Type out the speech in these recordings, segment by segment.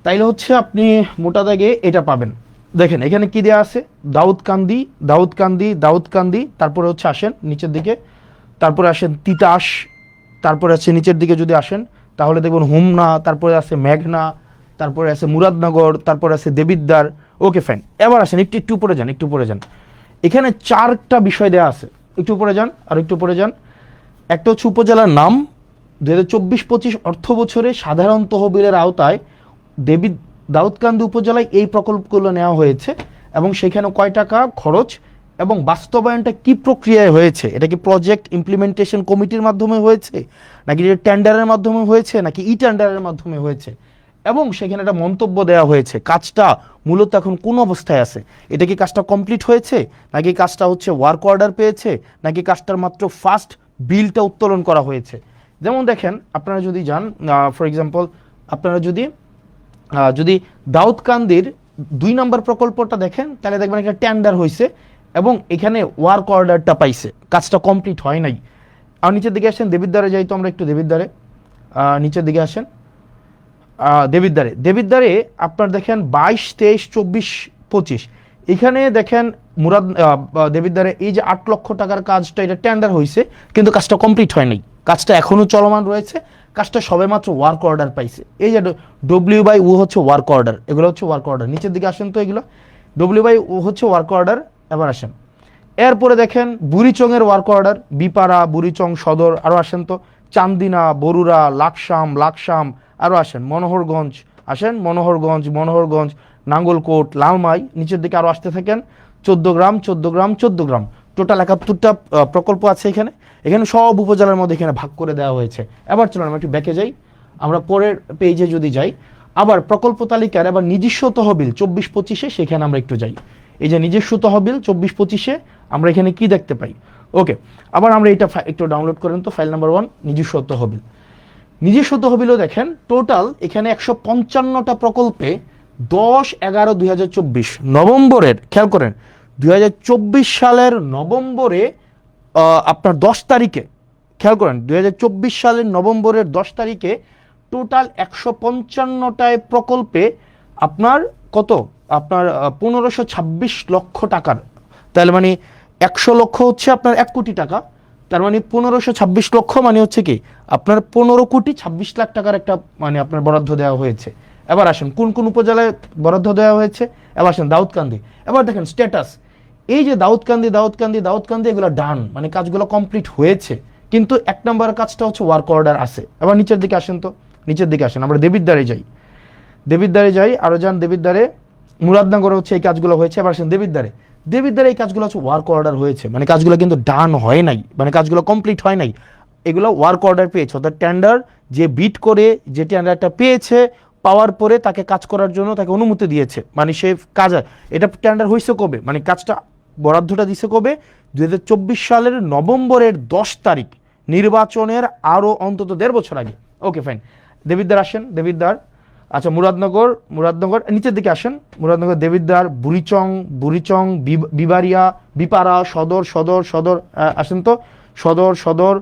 তাইলে হচ্ছে আপনি মোটা দাগে এটা পাবেন। দেখেন এখানে কি দেওয়া আছে, দাউদকান্দি, দাউদকান্দি, দাউদকান্দি, তারপরে হচ্ছে আসেন নিচের দিকে, তারপরে আসেন তিতাস, তারপরে আছে নিচের দিকে যদি আসেন তাহলে দেখবেন হোমনা, তারপরে আছে মেঘনা, তারপরে আছে মুরাদনগর, তারপরে আছে দেবিদ্বার। ওকে ফাইন, এবার আসেন একটু একটু উপরে যান, একটু উপরে যান। এখানে চারটা বিষয় দেওয়া আছে, একটু উপরে যান আর একটু উপরে যান। একটা হচ্ছে উপজেলার নাম, 2024-25 অর্থ বছরে সাধারণ তহবিলের আওতায় দাউদকান্দি উপজেলায় এই প্রকল্পগুলো নেওয়া হয়েছে এবং সেখানে কয় টাকা খরচ এবং বাস্তবায়নটা কি প্রক্রিয়ায় হয়েছে, এটা কি প্রজেক্ট ইমপ্লিমেন্টেশন কমিটির মাধ্যমে হয়েছে নাকি টেন্ডারের মাধ্যমে হয়েছে নাকি ই টেন্ডারের মাধ্যমে হয়েছে, এবং সেখানে একটা মন্তব্য দেওয়া হয়েছে কাজটা মূলত এখন কোন অবস্থায় আছে, এটা কি কাজটা কমপ্লিট হয়েছে নাকি কাজটা হচ্ছে ওয়ার্ক অর্ডার পেয়েছে নাকি কাজটার মাত্র ফার্স্ট বিলটা উত্তোলন করা হয়েছে। যেমন দেখেন আপনারা যদি যান ফর এক্সাম্পল, আপনারা যদি যদি দাউদকান্দির 2 নম্বর প্রকল্পটা দেখেন তাহলে দেখবেন একটা টেন্ডার হয়েছে এবং এখানে ওয়ার্ক অর্ডারটা পাইছে, কাজটা কমপ্লিট হয় নাই। আর নিচের দিকে আসেন, দেবিদ্বারে যাই তো আমরা একটু, দেবিদ্বারে নিচের দিকে আসেন, দেবিদ্বারে, দেবিদ্বারে আপনার দেখেন 22, 23, 24, 25 এখানে দেখেন দেবিদ্বারে এই যে 8 লক্ষ টাকার কাজটা, এটা টেন্ডার হয়েছে কিন্তু কাজটা কমপ্লিট হয় নাই, কাজটা এখনো চলমান রয়েছে, কাজটা সবেমাত্র ওয়ার্ক অর্ডার পাইছে। এই যে ডব্লিউ/ও হচ্ছে ওয়ার্ক অর্ডার, এগুলো হচ্ছে ওয়ার্ক অর্ডার। নিচের দিকে আসেন তো, এগুলো ডব্লিউ/ও হচ্ছে ওয়ার্ক অর্ডার। এবার আসেন এরপরে দেখেন বুড়িচংয়ের ওয়ার্ক অর্ডার, বিপাড়া, বুড়িচং সদর, আরও আসেন তো চান্দিনা, বরুড়া, লাকসাম, লাকসাম, আরও আসেন মনোহরগঞ্জ, আসেন মনোহরগঞ্জ, মনোহরগঞ্জ, নাঙ্গলকোট, লালমাই, নিচের দিকে আরও আসতে থাকেন 14 গ্রাম, 14 গ্রাম, 14 গ্রাম, টোটাল 71টা প্রকল্প আছে এখানে। এখানে সব উপজেলার মধ্যে এখানে ভাগ করে দেওয়া হয়েছে। এবার চলুন আমরা একটু ব্যাকে যাই, আমরা পরের পেজে যদি যাই, আবার প্রকল্প তালিকার আবার নিজস্ব তহবিল 24-25-এ, সেখানে আমরা একটু যাই। এই যে নিজস্ব তহবিল 24-25-এ আমরা এখানে কি দেখতে পাই। ওকে, আবার আমরা এটা একটু ডাউনলোড করেন তো, ফাইল নাম্বার 1 নিজস্ব তহবিল। নিজস্ব তহবিলও দেখেন টোটাল এখানে 155টা প্রকল্পে 10/11/2024 নভেম্বরের, খেয়াল করেন 2024 সালের নভেম্বরে আপনার 10 তারিখে, খেয়াল করেন 2024 সালের নভেম্বরের 10 তারিখে টোটাল 155টায় প্রকল্পে আপনার কত, আপনার 1526 লক্ষ টাকার, তাহলে মানে 100 লক্ষ হচ্ছে আপনার 1 কোটি টাকা, তার মানে 1526 লক্ষ মানে হচ্ছে কি আপনার 15,26,00,000 টাকার একটা মানে আপনার বরাদ্দ দেওয়া হয়েছে। এবার আসেন কোন কোন উপজেলায় বরাদ্দ দেওয়া হয়েছে, এবার আসেন দাউদকান্দি। এবার দেখেন স্ট্যাটাস, এই যে দাউদকান্দি, দাউদকান্দি, দাউদকান্দি, এগুলো ডান মানে কাজগুলো কমপ্লিট হয়েছে, কিন্তু 1 নম্বরের কাজটা হচ্ছে ওয়ার্ক অর্ডার আছে। এবার নিচের দিকে আসেন তো, নিচের দিকে আসেন, আমরা দেবিদ্বারে যাই, দেবিদ্বারে যাই, আরও যান দেবিদ্বারে, মুরাদনগরে হচ্ছে এই কাজগুলো হয়েছে। এবার আসেন দেবিদ্বারে, দেবিদ্বারে এই কাজগুলো হচ্ছে ওয়ার্ক অর্ডার হয়েছে, মানে কাজগুলো কিন্তু ডান হয় নাই, মানে কাজগুলো কমপ্লিট হয় নাই, এগুলো ওয়ার্ক অর্ডার পেয়েছে, অর্থাৎ টেন্ডার যে বিট করে যে টেন্ডারটা পেয়েছে, পাওয়ার পরে তাকে কাজ করার জন্য তাকে অনুমতি দিয়েছে, মানে সে কাজ, এটা টেন্ডার হয়েছে কবে, মানে কাজটা বরাদ্দটা দিছে কবে, 2024 সালের নভেম্বরের 10 তারিখ, নির্বাচনের আরও অন্তত 1.5 বছর আগে। ওকে ফাইন, দেবিদ্বার আসেন, দেবিদ্বার, আচ্ছা মুরাদনগর, মুরাদনগর নিচের দিকে আসেন, মুরাদনগর, দেবিদ্বার, বুড়িচং, বুড়িচং, বিবারিয়া, বিপাড়া, সদর, সদর, সদর, আসেন তো সদর, সদর,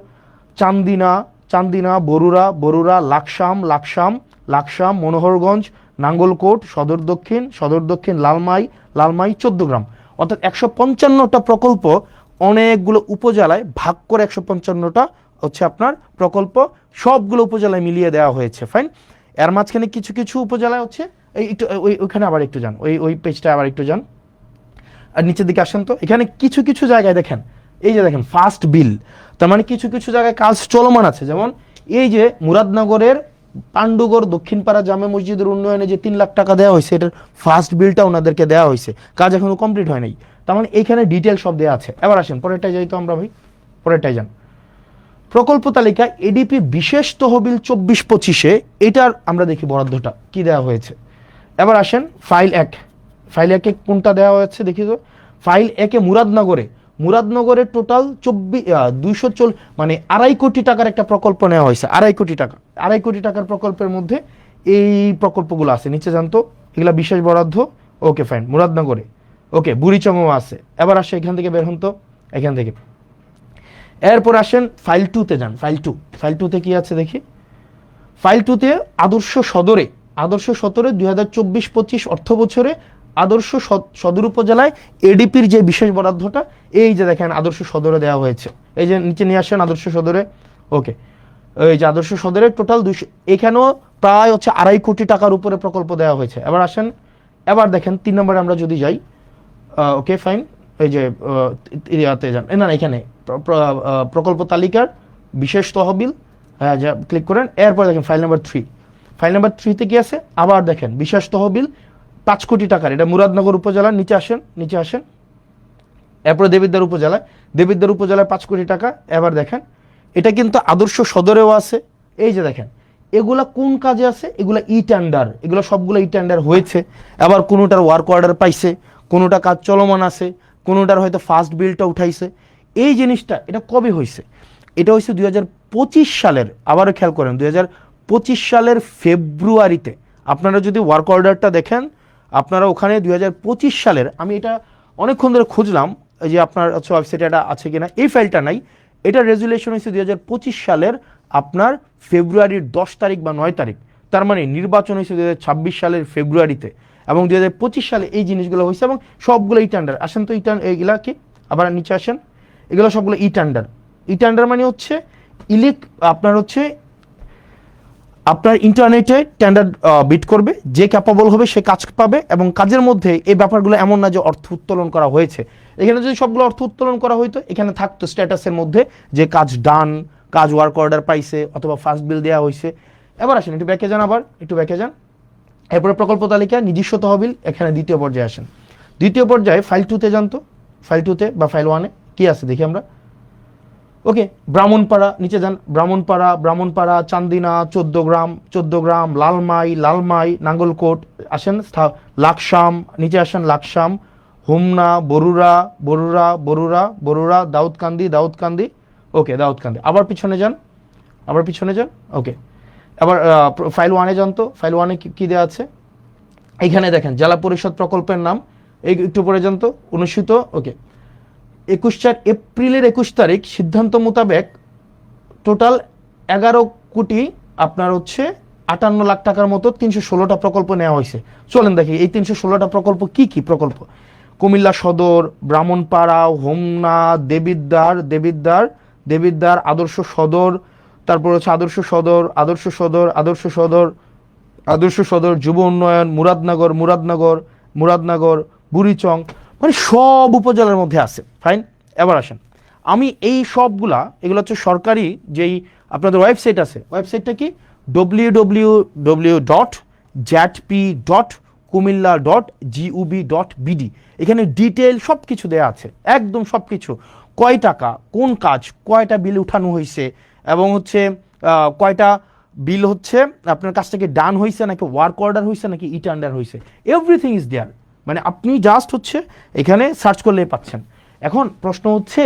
চান্দিনা, চান্দিনা, বরুড়া, বরুড়া, লাকসাম, লাকসাম, লাকসাম, মনোহরগঞ্জ, নাঙ্গলকোট, সদর দক্ষিণ, সদর দক্ষিণ, লালমাই, লালমাই, 14 গ্রাম, অর্থাৎ 155টা প্রকল্প অনেকগুলো উপজেলায় ভাগ করে 155টা হচ্ছে আপনার প্রকল্প সবগুলো উপজেলায় মিলিয়ে দেওয়া হয়েছে। ফাইন, এর মাঝখানে কিছু কিছু উপজেলায় হচ্ছে এই একটু ওইখানে আবার একটু যান, ওই পেজটা আবার একটু যান, আর নিচের দিকে আসেন তো, এখানে কিছু কিছু জায়গায় দেখেন, এই যে দেখেন ফার্স্ট বিল, তার মানে কিছু কিছু জায়গায় কাজ চলমান আছে। যেমন এই যে মুরাদনগরের পাণ্ডুগড় দক্ষিণপাড়া জামে মসজিদের উন্নয়নে যে 3 লাখ টাকা দেওয়া হয়েছে, এটার ফার্স্ট বিলটা ওনাদেরকে দেওয়া হয়েছে, কাজ এখনো কমপ্লিট হয় নাই, তার মানে এইখানে ডিটেল সব দেওয়া আছে। এবার আসেন পরেরটাই যাই তো আমরা ভাই, পরেরটাই যান, প্রকল্প তালিকা এডিপি বিশেষ তহবিল 24-25-এ, এটার আমরা দেখি বরাদ্দটা কি দেওয়া হয়েছে। এবার আসেন ফাইল 1, ফাইল 1-এ কোনটা দেওয়া হয়েছে দেখি তো, ফাইল 1-এ মুরাদনগরে, মুরাদনগরে টোটাল 240 মানে 2.5 কোটি টাকার একটা প্রকল্প নেওয়া হয়েছে, 2.5 কোটি টাকা, 2.5 কোটি টাকার প্রকল্পের মধ্যে এই প্রকল্পগুলো আছে, নিচে জানতো এগুলা বিশেষ বরাদ্দ। ওকে ফাইন, মুরাদনগরে, ওকে বুড়িচংও আছে। এবার আসে এখান থেকে বের হন তো, এখান থেকে এরপর আসেন ফাইল 2-তে যান, ফাইল 2, ফাইল 2-তে কি আছে দেখি, ফাইল 2-তে আদর্শ সদরে আদর্শ 17 2024-25 অর্থ বছরে আদর্শ সদর উপজেলায় এডিপির যে বিশেষ বরাদ্দটা, এই যে দেখেন আদর্শ সদরে দেওয়া হয়েছে, এই যে নিচে নিয়ে আসেন আদর্শ সদরে। ওকে, এই যে আদর্শ সদরে টোটাল 200, এখানেও প্রায় হচ্ছে 2.5 কোটি টাকার উপরে প্রকল্প দেওয়া হয়েছে। এবার আসেন, এবার দেখেন 3 নম্বরে আমরা যদি যাই, ওকে ফাইন, এই যে ইয়াতে যান, না এখানে প্রকল্প তালিকার বিশেষ তহবিল, হ্যাঁ যা ক্লিক করেন। এরপর দেখেন ফাইল নাম্বার 3, ফাইল নাম্বার 3-তে কি আছে, আবার দেখেন বিশেষ তহবিল 5 কোটি টাকার, এটা মুরাদনগর উপজেলার, নিচে আসেন, নিচে আসেন। এরপরে দেবিদ্বার উপজেলায়, দেবিদ্বার উপজেলায় 5 কোটি টাকা। এবার দেখেন এটা কিন্তু আদর্শ সদরেও আছে, এই যে দেখেন এগুলা কোন কাজে আছে, এগুলা ই টেন্ডার, এগুলো সবগুলো ই টেন্ডার হয়েছে। আবার কোনোটার ওয়ার্ক অর্ডার পাইছে, কোনোটা কাজ চলমান আছে, কোনোটার হয়তো ফার্স্ট বিলটা উঠাইছে। এই জিনিসটা এটা কবে হয়েছে, এটা হয়েছে 2025 সালের, আবারও খেয়াল করেন 2025 সালের ফেব্রুয়ারিতে। আপনারা যদি ওয়ার্ক অর্ডারটা দেখেন, আপনারা ওখানে 2025 সালের, আমি এটা অনেকক্ষণ ধরে খুঁজলাম যে আপনার ওয়েবসাইটে এটা আছে কিনা, এই ফাইলটা নাই। এটা রেজুলেশন হয়েছে 2025 সালের আপনার ফেব্রুয়ারির 10 তারিখ বা 9 তারিখ, তার মানে নির্বাচন হয়েছে 2026 সালের ফেব্রুয়ারিতে, এবং 2025 সালে এই জিনিসগুলো হয়েছে, এবং সবগুলো ই টেন্ডার। আসেন তো এইগুলা কি, আবার নিচে আসেন, এগুলো সবগুলো ই টেন্ডার। ই টেন্ডার মানে হচ্ছে আপনার হচ্ছে আপনার ইন্টারনেটে টেন্ডার বিট করবে, যে ক্যাপাবল হবে সে কাজ পাবে, এবং কাজের মধ্যে এই ব্যাপারগুলো এমন না যে অর্থ উত্তোলন করা হয়েছে। এখানে যদি সবগুলো অর্থ উত্তোলন করা হইতো, এখানে থাকতো স্ট্যাটাসের মধ্যে যে কাজ ডান, কাজ ওয়ার্ক অর্ডার পাইছে, অথবা ফার্স্ট বিল দেওয়া হয়েছে। এবার আসেন একটু ব্যাকে যান, আবার একটু ব্যাকে যান। এরপরে প্রকল্প তালিকা নিজস্ব তহবিল, এখানে দ্বিতীয় পর্যায়ে আসেন। দ্বিতীয় পর্যায়ে ফাইল 2-তে যান তো, ফাইল 2-তে বা ফাইল 1-এ কি আছে দেখি আমরা। ওকে, ব্রাহ্মণপাড়া, নিচে যান, ব্রাহ্মণপাড়া, চান্দিনা, 14 গ্রাম, লালমাই, নাঙ্গলকোট, আসেন লাকসাম, নিচে আসেন লাকসাম, হুমনা, বরুড়া, দাউদকান্দি, ওকে দাউদকান্দি। আবার পিছনে যান, ওকে। আবার ফাইল 1-এ যান তো, ফাইল 1-এ কি দেওয়া আছে, এইখানে দেখেন জেলা পরিষদ প্রকল্পের নাম, এই একটু পরে যান তো, অনুষ্ঠিত, ওকে। এপ্রিলের 21 তারিখ সিদ্ধান্ত মোতাবেক টোটাল 11 কোটি আপনার হচ্ছে 58 লাখ টাকার মতো 316টা প্রকল্প নেওয়া হয়েছে। চলেন দেখি এই 316টা প্রকল্প কি কি প্রকল্প। কুমিল্লা সদর, ব্রাহ্মণপাড়া, হোমনা, দেবিদ্বার, আদর্শ সদর, তারপর হচ্ছে আদর্শ সদর, যুব উন্নয়ন, মুরাদনগর, বুড়িচং, মানে সব উপজেলার মধ্যে আছে। ফাইন, এবার আসেন, আমি এই সবগুলা, এগুলো হচ্ছে সরকারি যেই আপনাদের ওয়েবসাইট আছে, ওয়েবসাইটটা কি www.jatp.kumilla.gov.bd। এখানে ডিটেল সব কিছু দেওয়া আছে, একদম সব কিছু, কয় টাকা, কোন কাজ, কয়টা বিল উঠানো হয়েছে, এবং হচ্ছে কয়টা বিল হচ্ছে আপনার কাছ থেকে ডান হয়েছে, নাকি ওয়ার্ক অর্ডার হয়েছে, নাকি ই টেন্ডার হয়েছে, এভরিথিং ইজ দেয়ার। মানে আপনি জাস্ট হচ্ছে এখানে সার্চ করলে পাচ্ছেন। এখন প্রশ্ন হচ্ছে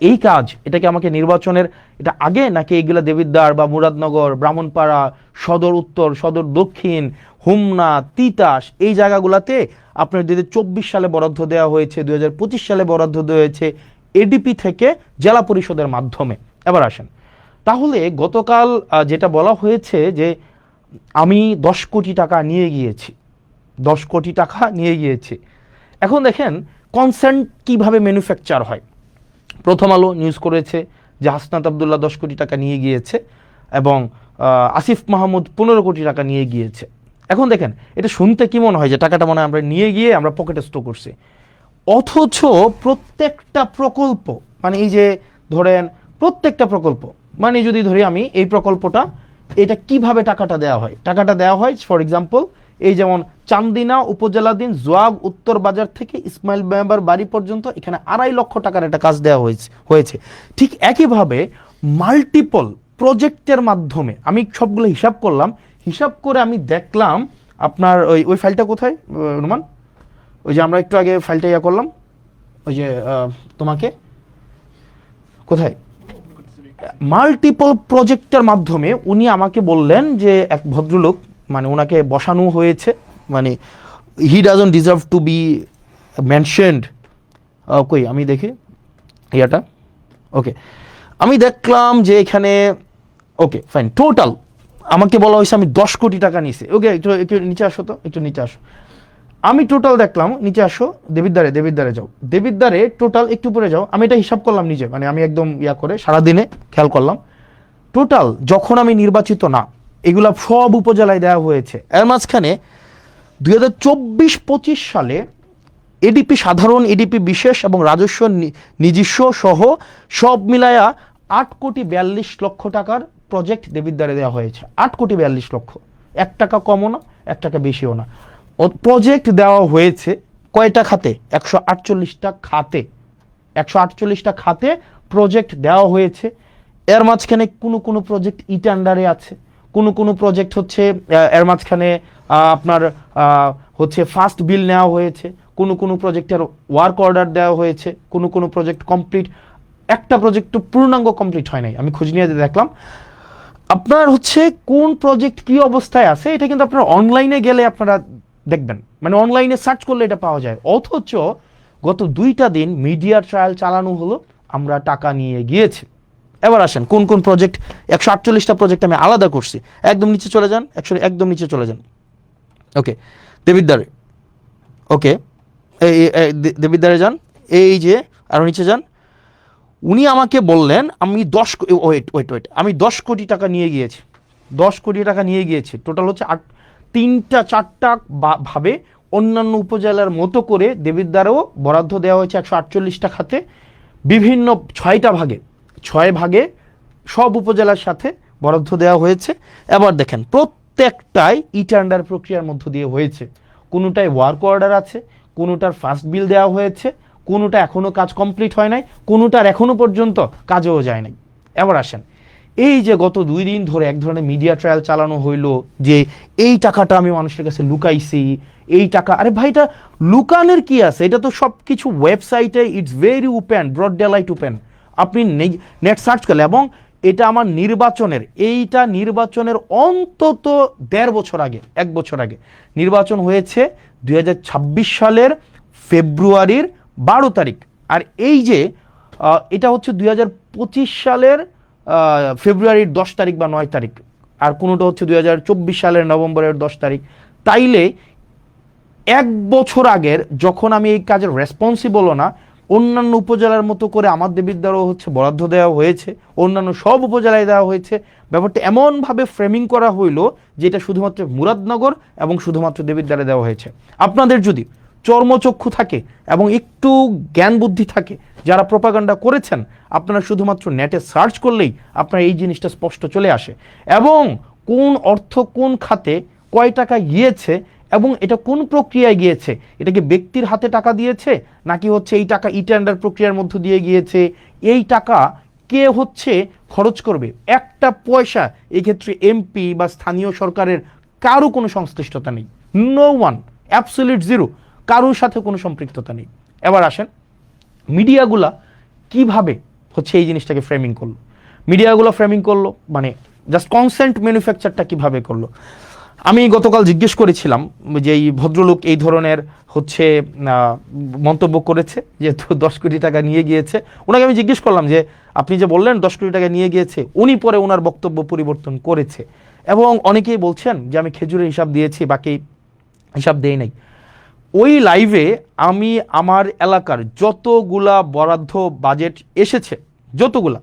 এই কাজ, এটা কি আমাকে নির্বাচনের এটা আগে, নাকি এইগুলা দেবিদ্বার বা মুরাদনগর, ব্রাহ্মণপাড়া, সদর উত্তর, সদর দক্ষিণ, হুমনা, তিতাস, এই জায়গাগুলোতে আপনার 2024 সালে বরাদ্দ দেওয়া হয়েছে, 2025 সালে বরাদ্দ দেওয়া হয়েছে এডিপি থেকে জেলা পরিষদের মাধ্যমে। এবার আসেন, তাহলে গতকাল যেটা বলা হয়েছে যে আমি 10 কোটি টাকা নিয়ে গিয়েছি। এখন দেখেন কনসেন্ট কিভাবে ম্যানুফ্যাকচার হয়। প্রথম আলো নিউজ করেছে যে হাসনাত আবদুল্লাহ 10 কোটি টাকা নিয়ে গিয়েছে, এবং আসিফ মাহমুদ 15 কোটি টাকা নিয়ে গিয়েছে। এখন দেখেন এটা শুনতে কি মনে হয় যে টাকাটা মনে হয় আমরা নিয়ে গিয়ে আমরা পকেটে স্টোর করছি, অথচ প্রত্যেকটা প্রকল্প, মানে এই যে ধরেন প্রত্যেকটা প্রকল্প, মানে যদি ধরি আমি এই প্রকল্পটা, এটা কিভাবে টাকাটা দেওয়া হয়, ফর এক্সাম্পল এই যেমন চান্দিনা উপজেলাধীন জোয়াগ উত্তর বাজার থেকে ইসমাইল মেম্বার বাড়ি পর্যন্ত এখানে 2.5 লক্ষ টাকার একটা কাজ দেওয়া হয়েছে। ঠিক একইভাবে মাল্টিপল প্রজেক্টের মাধ্যমে আমি সবগুলো হিসাব করে আমি দেখলাম আপনার ওই ফাইলটা কোথায় রোমান, ওই যে আমরা একটু আগে ফাইলটা করলাম, ওই যে তোমাকে কোথায়, মাল্টিপল প্রজেক্টের মাধ্যমে উনি আমাকে বললেন যে এক ভদ্রলোক, মানে ওনাকে বসানো হয়েছে, মানে he doesn't deserve two B mentioned. কই আমি দেখি ইয়াটা, ওকে আমি দেখলাম যে এখানে, ওকে ফাইন, টোটাল আমাকে বলা হয়েছে আমি 10 কোটি টাকা নিয়েছি। ওকে, একটু একটু নিচে আসো তো, একটু নিচে আসো। আমি টোটাল দেখলাম, নিচে আসো, দেবিদ্বারে যাও, দেবিদ্বারে টোটাল একটু পরে যাও, আমি এটা হিসাব করলাম নিজে, মানে আমি একদম ইয়া করে সারাদিনে খেয়াল করলাম টোটাল যখন আমি নির্বাচিত না, এগুলা সব উপজেলায় দেওয়া হয়েছে। এর মাঝখানে 2024-25 সালে এডিপি সাধারণ, এডিপি বিশেষ এবং রাজস্ব নিজস্ব সহ সব মিলায়া 8,42,00,000 টাকার প্রজেক্ট দেবিদ্বারে দেওয়া হয়েছে। 8,42,00,000, 1 টাকা কমও না, 1 টাকা বেশিও না। প্রজেক্ট দেওয়া হয়েছে কয়টা খাতে? 148টা খাতে, 148টা খাতে প্রজেক্ট দেওয়া হয়েছে। এর মাঝখানে কোনো প্রজেক্ট টেন্ডারে আছে, কোনো প্রজেক্ট হচ্ছে এর মাঝখানে আপনার হচ্ছে ফার্স্ট বিল নেওয়া হয়েছে, কোনো প্রজেক্টের ওয়ার্ক অর্ডার দেওয়া হয়েছে, কোনো প্রজেক্ট কমপ্লিট, একটা প্রজেক্ট তো পূর্ণাঙ্গ কমপ্লিট হয় নাই। আমি খোঁজ নিয়ে দেখলাম আপনার হচ্ছে কোন প্রজেক্ট কি অবস্থায় আছে, এটা কিন্তু আপনারা অনলাইনে গেলে আপনারা দেখবেন, মানে অনলাইনে সার্চ করলে এটা পাওয়া যায়। অথচ গত 2টা দিন মিডিয়া ট্রায়াল চালানো হলো, আমরা টাকা নিয়ে গিয়েছি। এবার আসেন কোন প্রজেক্ট, 148টা প্রজেক্ট আমি আলাদা করছি। একদম নিচে চলে যান, একদম নিচে চলে যান। ওকে, দেবিদ্বারে, ওকে দেবিদ্বারে যান, এই যে আরো নিচে যান। উনি আমাকে বললেন আমি 10 কোটি টাকা নিয়ে গিয়েছি, 10 কোটি টাকা নিয়ে গিয়েছি। টোটাল হচ্ছে 3-4টা ভাবে অন্যান্য উপজেলার মতো করে দেবিদ্বারেও বরাদ্দ দেওয়া হয়েছে 148টা খাতে, বিভিন্ন 6 ভাগে সব উপজেলার সাথে বরাদ্দ দেওয়া হয়েছে। এবার দেখেন প্রত্যেকটাই টেন্ডার প্রক্রিয়ার মধ্য দিয়ে হয়েছে, কোনোটায় ওয়ার্ক অর্ডার আছে, কোনোটার ফার্স্ট বিল দেওয়া হয়েছে, কোনোটা এখনো কাজ কমপ্লিট হয় নাই, কোনোটার এখনো পর্যন্ত কাজেও যায় নাই। এবার আসেন এই যে গত 2 দিন ধরে এক ধরনের মিডিয়া ট্রায়াল চালানো হইলো যে এই টাকাটা আমি মানুষের কাছে লুকাইছি, এই টাকা, আরে ভাই এটা লুকানোর কি আছে? এটা তো সব কিছু ওয়েবসাইটে, it's very open, broad daylight open, আপনি নেট সার্চ করলে। এবং এটা আমার নির্বাচনের অন্তত 1.5 বছর আগে, 1 বছর আগে নির্বাচন হয়েছে 2026 সালের ফেব্রুয়ারির 12 তারিখ। আর এই যে এটা হচ্ছে 2025 সালের ফেব্রুয়ারির 10 তারিখ বা 9 তারিখ, আর কোনোটা হচ্ছে 2024 সালের নভেম্বরের 10 তারিখ। তাইলে 1 বছর আগের যখন আমি এই কাজের রেসপন্সিবলও না, অন্যান্য উপজেলার মতো করে আমার দেবিদ্বারও হচ্ছে বরাদ্দ দেওয়া হয়েছে, অন্যান্য সব উপজেলায় দেওয়া হয়েছে। ব্যাপারটা এমনভাবে ফ্রেমিং করা হইলো যে এটা শুধুমাত্র মুরাদনগর এবং শুধুমাত্র দেবিদ্বারে দেওয়া হয়েছে। আপনাদের যদি চর্মচক্ষু থাকে এবং একটু জ্ঞান বুদ্ধি থাকে, যারা প্রপাগান্ডা করেছেন, আপনারা শুধুমাত্র নেটে সার্চ করলেই আপনার এই জিনিসটা স্পষ্ট চলে আসে। এবং কোন অর্থ কোন খাতে কয় টাকা গিয়েছে এবং এটা কোন প্রক্রিয়ায় গিয়েছে, এটা কি ব্যক্তির হাতে টাকা দিয়েছে নাকি হচ্ছে এই টাকা টেন্ডার প্রক্রিয়ার মধ্য দিয়ে গিয়েছে, এই টাকা কে হচ্ছে খরচ করবে, একটা পয়সা এই ক্ষেত্রে এমপি বা স্থানীয় সরকারের কারো কোনো সংশ্লিষ্টতা নেই, নো ওয়ান, অ্যাবসলিউট জিরো, কারোর সাথে কোনো সম্পৃক্ততা নেই। এবার আসেন মিডিয়াগুলা কিভাবে হচ্ছে এই জিনিসটাকে ফ্রেমিং করলো। মিডিয়াগুলো ফ্রেমিং করলো মানে জাস্ট কনসেন্ট ম্যানুফ্যাকচারটা কিভাবে করলো। আমি গতকাল জিজ্ঞেস করেছিলাম যে এই ভদ্রলোক এই ধরনের হচ্ছে মন্তব্য করেছে, যেহেতু 10 কোটি টাকা নিয়ে গিয়েছে, ওনাকে আমি জিজ্ঞেস করলাম যে আপনি যে বললেন 10 কোটি টাকা নিয়ে গিয়েছে, উনি পরে ওনার বক্তব্য পরিবর্তন করেছে এবং অনেকেই বলছেন যে আমি খেজুরের হিসাব দিয়েছি, বাকি হিসাব দেই নাই। ওই লাইভে আমি আমার এলাকার যতগুলা বরাদ্দ বাজেট এসেছে, যতগুলা,